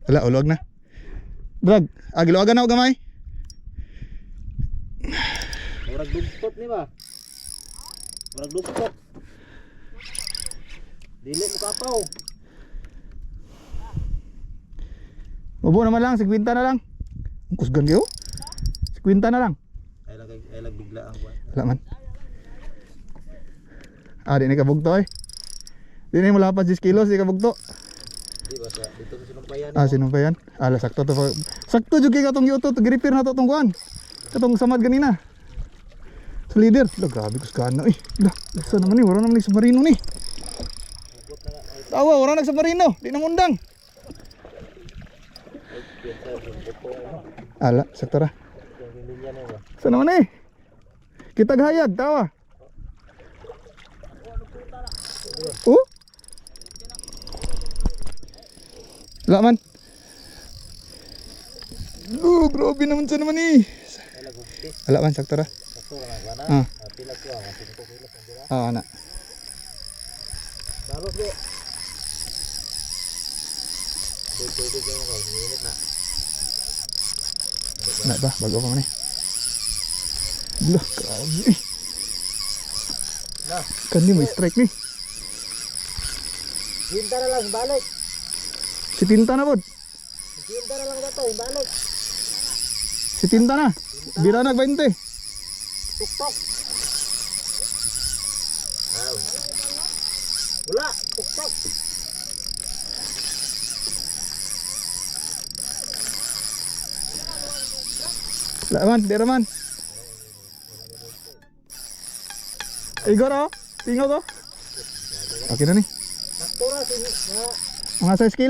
Wala, ulog na. Drag, giluwagan na o gamay. Murag dugtot ni ba? Murag dugtot. Dili mo kapaw. Ubo naman lang, 50 na lang. Ang kusgan kayo. 50 na lang. Ay lag bigla ang buwan. Wala man. Di na kabugto eh. Di na mo lapas 10 kilos, di kabugto. Di ba sa dito sa sinumpayan. Sinumpayan. Sakto to. Sakto jud kay katong yuto, gi-repair na to tong kuan. Katong samad ganina. Sa leader. Grabe kusgan na eh. Sa naman ni, wala naman ni submarino ni. Tawa, wala nag-submarino. Di na mundang. Sakto ra. Sa naman eh. Kita gahayag, tawa. Wala man. Grabe naman sa naman eh. Wala man, sakto ra. Pila ko ang 5 kilos ang dira. Ana. Dalos di. Tubig yung mga minit na. Na ba, bago pa man eh. Grabe eh. Kandi may strike ni. Hinta na lang, balik. Si Tinta na pod. Hinta na lang dato, balik. Si Tinta na. Bira na 20. Tuktok. Wala, tuktok. Wala man, di raman. Igor oh, tingo ko. Okay na ni. Sakto ra, Mga 6 kilo.